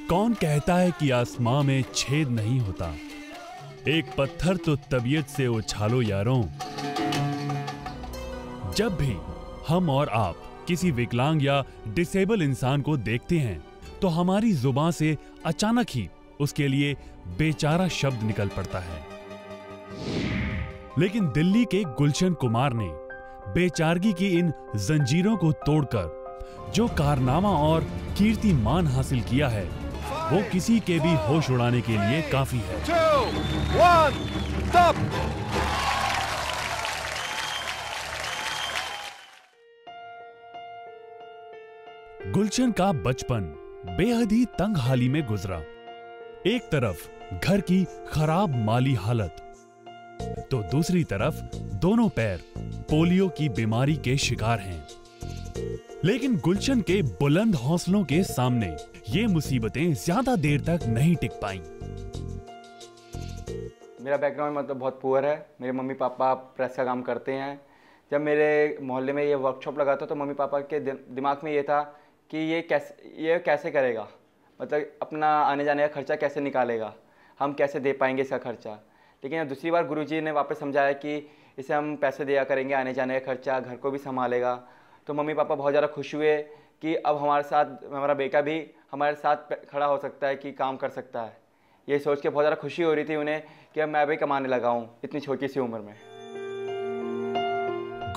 कौन कहता है कि आसमां में छेद नहीं होता, एक पत्थर तो तबीयत से उछालो यारों। जब भी हम और आप किसी विकलांग या डिसेबल इंसान को देखते हैं तो हमारी जुबान से अचानक ही उसके लिए बेचारा शब्द निकल पड़ता है। लेकिन दिल्ली के गुलशन कुमार ने बेचारगी की इन जंजीरों को तोड़कर जो कारनामा और कीर्तिमान हासिल किया है वो किसी के भी होश उड़ाने के लिए काफी है। 2, 1, stop! गुलशन का बचपन बेहद ही तंगहाली में गुजरा। एक तरफ घर की खराब माली हालत तो दूसरी तरफ दोनों पैर पोलियो की बीमारी के शिकार हैं। लेकिन गुलशन के बुलंद हौसलों के सामने ये मुसीबतें ज्यादा देर तक नहीं टिक पाईं। मेरा बैकग्राउंड मतलब बहुत पुअर है। मेरे मम्मी पापा प्रेस का काम करते हैं। जब मेरे मोहल्ले में ये वर्कशॉप लगा था तो मम्मी पापा के दिमाग में ये था कि ये कैसे करेगा, मतलब अपना आने जाने का खर्चा कैसे निकालेगा, हम कैसे दे पाएंगे इसका खर्चा। लेकिन दूसरी बार गुरुजी ने वापस समझाया कि इसे हम पैसे दिया करेंगे, आने जाने का खर्चा, घर को भी संभालेगा। तो मम्मी पापा बहुत ज़्यादा खुश हुए कि अब हमारे साथ हमारा बेटा भी हमारे साथ खड़ा हो सकता है, कि काम कर सकता है। ये सोच के बहुत ज़्यादा खुशी हो रही थी उन्हें कि अब मैं भी कमाने लगा हूँ इतनी छोटी सी उम्र में।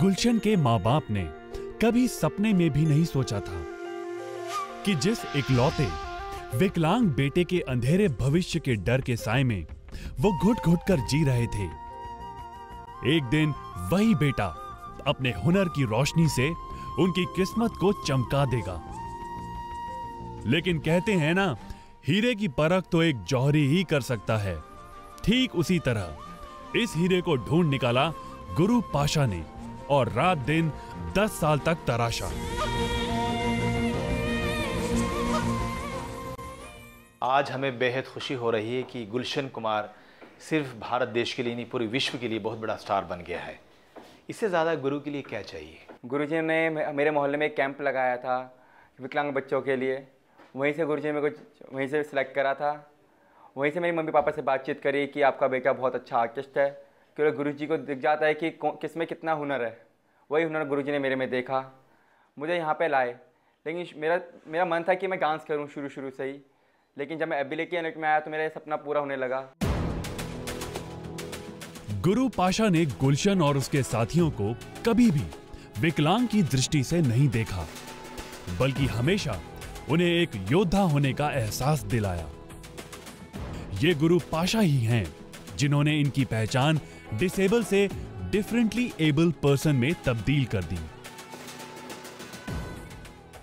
गुलशन के माँ बाप ने कभी सपने में भी नहीं सोचा था कि जिस इकलौते विकलांग बेटे के अंधेरे भविष्य के डर के साए में वो घुट-घुट कर जी रहे थे, एक दिन वही बेटा अपने हुनर की रोशनी से उनकी किस्मत को चमका देगा। लेकिन कहते हैं ना, हीरे की परख तो एक जौहरी ही कर सकता है। ठीक उसी तरह इस हीरे को ढूंढ निकाला गुरु पाशा ने और रात दिन 10 साल तक तराशा। आज हमें बेहद खुशी हो रही है कि गुलशन कुमार सिर्फ भारत देश के लिए नहीं, पूरे विश्व के लिए बहुत बड़ा स्टार बन गया है। इससे ज़्यादा गुरु के लिए क्या चाहिए? गुरुजी ने मेरे मोहल्ले में एक कैंप लगाया था विकलांग बच्चों के लिए। वहीं से गुरुजी ने मेरे को वहीं से सिलेक्ट करा था। वहीं से मेरी मम्मी पापा से बातचीत करी कि आपका बेटा बहुत अच्छा आर्टिस्ट है, क्योंकि गुरुजी को दिख जाता है कि किस में कितना हुनर है। वही हुनर गुरुजी ने मेरे में देखा, मुझे यहाँ पे लाए। लेकिन मेरा मन था कि मैं डांस करूँ शुरू से ही। लेकिन जब मैं एबिलिटी यूनिट में आया तो मेरा ये सपना पूरा होने लगा। गुरु पाशा ने गुलशन और उसके साथियों को कभी भी विकलांग की दृष्टि से नहीं देखा, बल्कि हमेशा उन्हें एक योद्धा होने का एहसास दिलाया। ये गुरु पाशा ही हैं जिन्होंने इनकी पहचान डिसेबल से डिफरेंटली एबल पर्सन में तब्दील कर दी।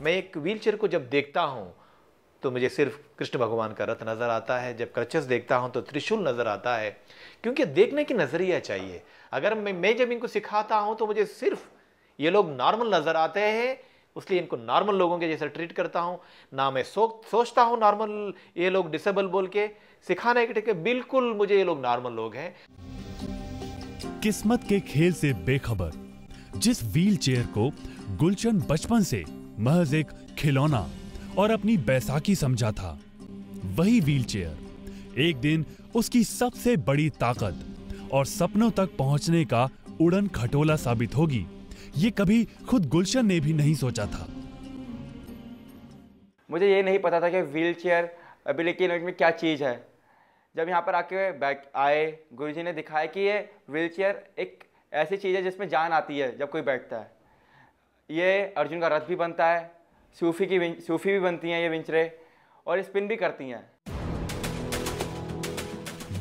मैं एक व्हीलचेयर को जब देखता हूं तो मुझे सिर्फ कृष्ण भगवान का रथ नजर आता है। जब क्रचेस देखता हूं तो त्रिशूल नजर आता है, क्योंकि देखने की नजरिया चाहिए। अगर मैं जब इनको सिखाता हूं तो मुझे सिर्फ ये लोग नॉर्मल नजर आते हैं, इसलिए इनको नॉर्मल लोगों के जैसा ट्रीट करता हूं ना। मैं सोचता हूं नॉर्मल ये लोग डिसेबल बोल के सिखाने के टिके, बिल्कुल मुझे ये लोग नॉर्मल लोग हैं। किस्मत के खेल से बेखबर जिस व्हीलचेयर को गुलशन बचपन से महज एक खिलौना और अपनी बैसाखी समझा था, वही व्हीलचेयर एक दिन उसकी सबसे बड़ी ताकत और सपनों तक पहुंचने का उड़न खटोला साबित होगी, ये कभी खुद गुलशन ने भी नहीं सोचा था। मुझे ये नहीं पता था कि व्हीलचेयर एबिलिटी यूनिट में क्या चीज़ है। जब यहाँ पर आके आए, गुरुजी ने दिखाया कि ये व्हीलचेयर एक ऐसी चीज़ है जिसमें जान आती है जब कोई बैठता है। ये अर्जुन का रथ भी बनता है, सूफी भी बनती हैं ये विंचरे, और स्पिन भी करती हैं।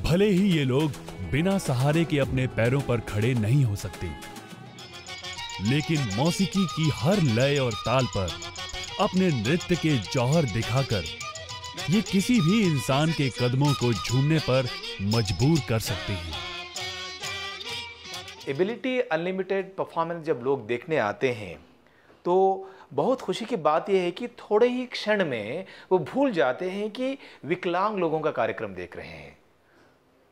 भले ही ये लोग बिना सहारे के अपने पैरों पर खड़े नहीं हो सकते, लेकिन मौसीकी की हर लय और ताल पर अपने नृत्य के जौहर दिखाकर ये किसी भी इंसान के कदमों को झूमने पर मजबूर कर सकते हैं। एबिलिटी अनलिमिटेड परफॉर्मेंस जब लोग देखने आते हैं तो बहुत खुशी की बात यह है कि थोड़े ही क्षण में वो भूल जाते हैं कि विकलांग लोगों का कार्यक्रम देख रहे हैं।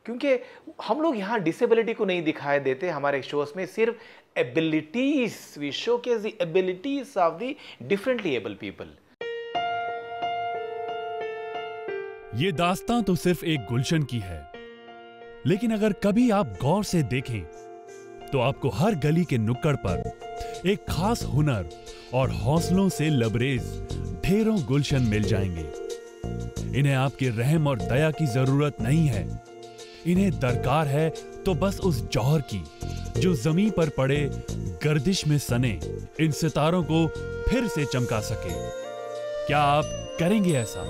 क्योंकि हम लोग यहाँ डिसेबिलिटी को नहीं दिखाई देते हमारे शोज में, सिर्फ abilities, we showcase the abilities of the differently abled people. ये दास्तां तो सिर्फ एक गुलशन की है, लेकिन अगर कभी आप गौर से देखें तो आपको हर गली के नुक्कड़ पर एक खास हुनर और हौसलों से लबरेज ढेरों गुलशन मिल जाएंगे। इन्हें आपके रहम और दया की जरूरत नहीं है, इन्हें दरकार है तो बस उस जौहर की जो जमीन पर पड़े गर्दिश में सने इन सितारों को फिर से चमका सके। क्या आप करेंगे ऐसा?